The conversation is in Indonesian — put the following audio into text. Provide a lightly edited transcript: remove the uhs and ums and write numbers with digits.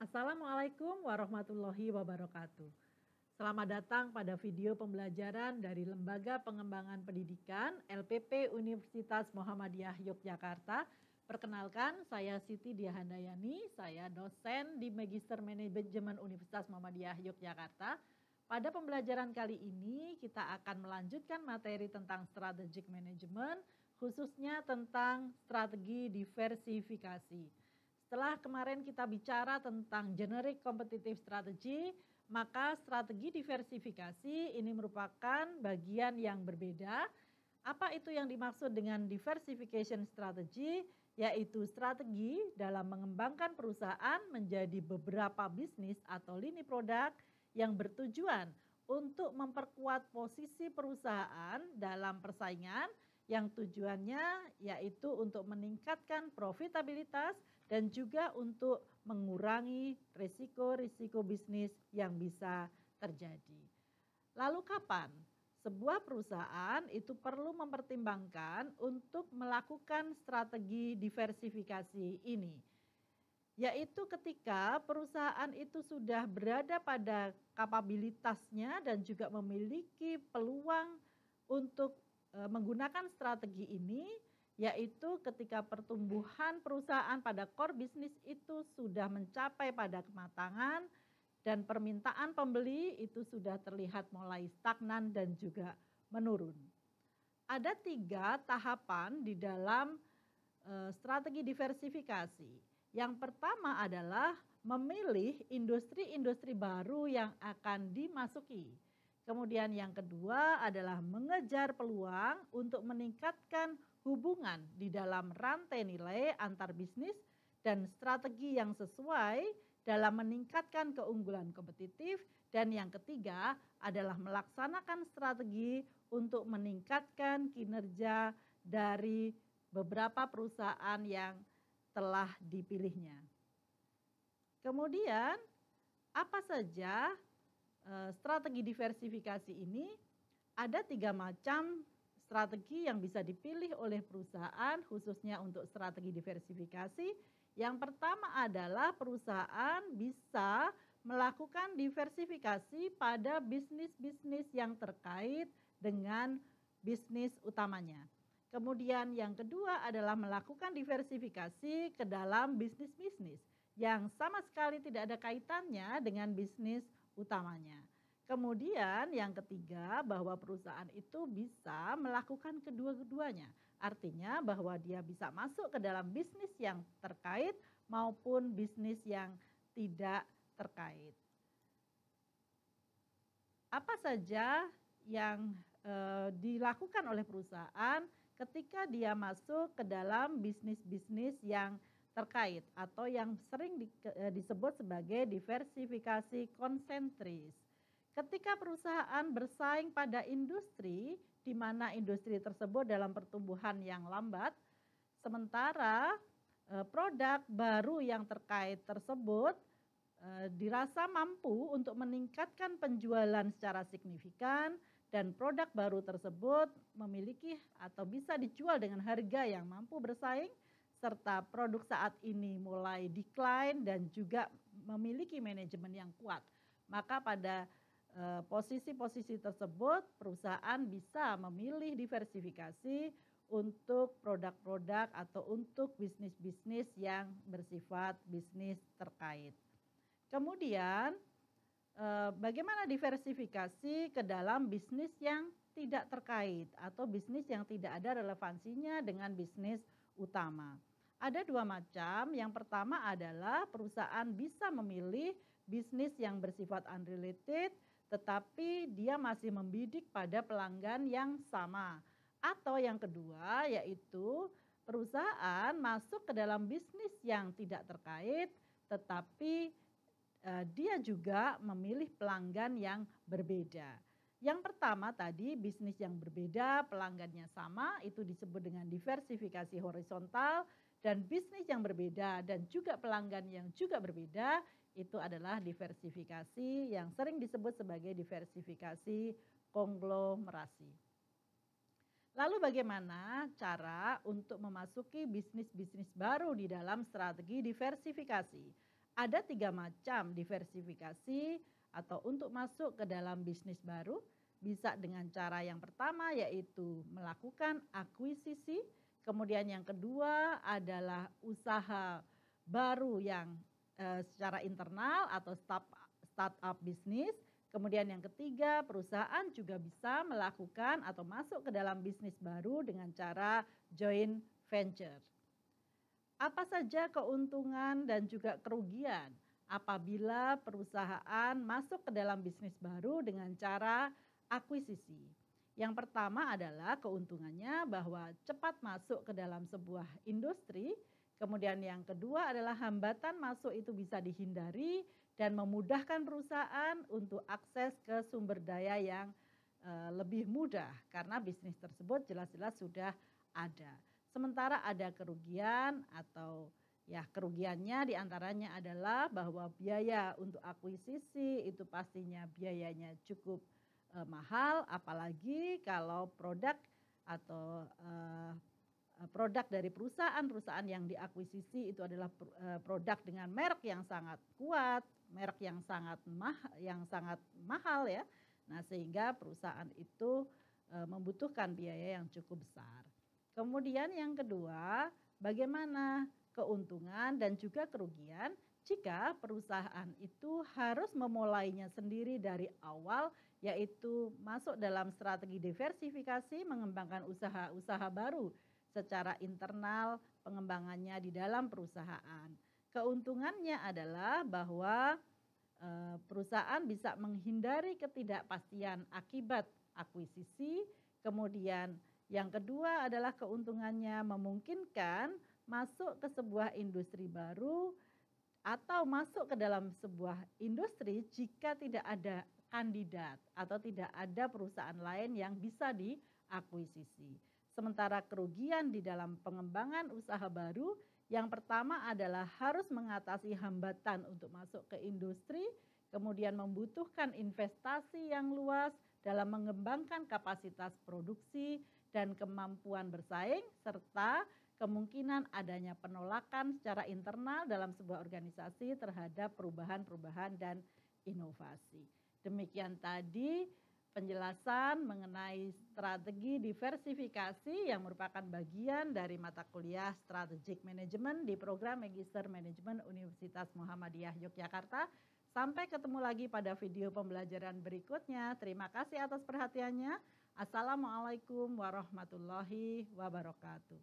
Assalamualaikum warahmatullahi wabarakatuh. Selamat datang pada video pembelajaran dari Lembaga Pengembangan Pendidikan LPP Universitas Muhammadiyah Yogyakarta. Perkenalkan, saya Siti Diahandayani, saya dosen di Magister Manajemen Universitas Muhammadiyah Yogyakarta. Pada pembelajaran kali ini kita akan melanjutkan materi tentang strategic management, khususnya tentang strategi diversifikasi. Setelah kemarin kita bicara tentang generic competitive strategy, maka strategi diversifikasi ini merupakan bagian yang berbeda. Apa itu yang dimaksud dengan diversification strategy? Yaitu strategi dalam mengembangkan perusahaan menjadi beberapa bisnis atau lini produk yang bertujuan untuk memperkuat posisi perusahaan dalam persaingan, yang tujuannya yaitu untuk meningkatkan profitabilitas dan juga untuk mengurangi risiko-risiko bisnis yang bisa terjadi. Lalu kapan sebuah perusahaan itu perlu mempertimbangkan untuk melakukan strategi diversifikasi ini? Yaitu ketika perusahaan itu sudah berada pada kapabilitasnya dan juga memiliki peluang untuk menggunakan strategi ini, yaitu ketika pertumbuhan perusahaan pada core bisnis itu sudah mencapai pada kematangan dan permintaan pembeli itu sudah terlihat mulai stagnan dan juga menurun. Ada 3 tahapan di dalam strategi diversifikasi. Yang pertama adalah memilih industri-industri baru yang akan dimasuki. Kemudian yang kedua adalah mengejar peluang untuk meningkatkan hubungan di dalam rantai nilai antar bisnis dan strategi yang sesuai dalam meningkatkan keunggulan kompetitif. Dan yang ketiga adalah melaksanakan strategi untuk meningkatkan kinerja dari beberapa perusahaan yang telah dipilihnya. Kemudian apa saja strategi diversifikasi ini? Ada 3 macam strategi yang bisa dipilih oleh perusahaan khususnya untuk strategi diversifikasi. Yang pertama adalah perusahaan bisa melakukan diversifikasi pada bisnis-bisnis yang terkait dengan bisnis utamanya. Kemudian yang kedua adalah melakukan diversifikasi ke dalam bisnis-bisnis yang sama sekali tidak ada kaitannya dengan bisnis utamanya. Kemudian yang ketiga bahwa perusahaan itu bisa melakukan kedua-duanya. Artinya bahwa dia bisa masuk ke dalam bisnis yang terkait maupun bisnis yang tidak terkait. Apa saja yang dilakukan oleh perusahaan ketika dia masuk ke dalam bisnis-bisnis yang terkait atau yang sering disebut sebagai diversifikasi konsentris. Ketika perusahaan bersaing pada industri di mana industri tersebut dalam pertumbuhan yang lambat, sementara produk baru yang terkait tersebut dirasa mampu untuk meningkatkan penjualan secara signifikan dan produk baru tersebut memiliki atau bisa dijual dengan harga yang mampu bersaing, serta produk saat ini mulai decline dan juga memiliki manajemen yang kuat. Maka pada posisi-posisi tersebut perusahaan bisa memilih diversifikasi untuk produk-produk atau untuk bisnis-bisnis yang bersifat bisnis terkait. Kemudian bagaimana diversifikasi ke dalam bisnis yang tidak terkait atau bisnis yang tidak ada relevansinya dengan bisnis utama. Ada 2 macam. Yang pertama adalah perusahaan bisa memilih bisnis yang bersifat unrelated tetapi dia masih membidik pada pelanggan yang sama. Atau yang kedua yaitu perusahaan masuk ke dalam bisnis yang tidak terkait tetapi dia juga memilih pelanggan yang berbeda. Yang pertama tadi bisnis yang berbeda, pelanggannya sama, itu disebut dengan diversifikasi horizontal. Dan bisnis yang berbeda dan juga pelanggan yang juga berbeda itu adalah diversifikasi yang sering disebut sebagai diversifikasi konglomerasi. Lalu bagaimana cara untuk memasuki bisnis-bisnis baru di dalam strategi diversifikasi? Ada 3 macam diversifikasi atau untuk masuk ke dalam bisnis baru. Bisa dengan cara yang pertama yaitu melakukan akuisisi, kemudian yang kedua adalah usaha baru yang secara internal atau startup bisnis. Kemudian yang ketiga, perusahaan juga bisa melakukan atau masuk ke dalam bisnis baru dengan cara joint venture. Apa saja keuntungan dan juga kerugian apabila perusahaan masuk ke dalam bisnis baru dengan cara akuisisi? Yang pertama adalah keuntungannya bahwa cepat masuk ke dalam sebuah industri. Kemudian yang kedua adalah hambatan masuk itu bisa dihindari dan memudahkan perusahaan untuk akses ke sumber daya yang lebih mudah karena bisnis tersebut jelas-jelas sudah ada. Sementara ada kerugian atau ya kerugiannya diantaranya adalah bahwa biaya untuk akuisisi itu pastinya biayanya cukup mahal, apalagi kalau produk atau produk dari perusahaan yang diakuisisi itu adalah produk dengan merek yang sangat kuat, merek yang sangat mahal ya. Nah, sehingga perusahaan itu membutuhkan biaya yang cukup besar. Kemudian yang kedua, bagaimana keuntungan dan juga kerugian jika perusahaan itu harus memulainya sendiri dari awal, yaitu masuk dalam strategi diversifikasi, mengembangkan usaha-usaha baru secara internal, pengembangannya di dalam perusahaan. Keuntungannya adalah bahwa perusahaan bisa menghindari ketidakpastian akibat akuisisi. Kemudian yang kedua adalah keuntungannya memungkinkan masuk ke sebuah industri baru atau masuk ke dalam sebuah industri jika tidak ada kandidat atau tidak ada perusahaan lain yang bisa diakuisisi. Sementara kerugian di dalam pengembangan usaha baru, yang pertama adalah harus mengatasi hambatan untuk masuk ke industri, kemudian membutuhkan investasi yang luas dalam mengembangkan kapasitas produksi dan kemampuan bersaing, serta kemungkinan adanya penolakan secara internal dalam sebuah organisasi terhadap perubahan-perubahan dan inovasi. Demikian tadi penjelasan mengenai strategi diversifikasi yang merupakan bagian dari mata kuliah Strategic Management di program Magister Manajemen Universitas Muhammadiyah Yogyakarta. Sampai ketemu lagi pada video pembelajaran berikutnya. Terima kasih atas perhatiannya. Assalamualaikum warahmatullahi wabarakatuh.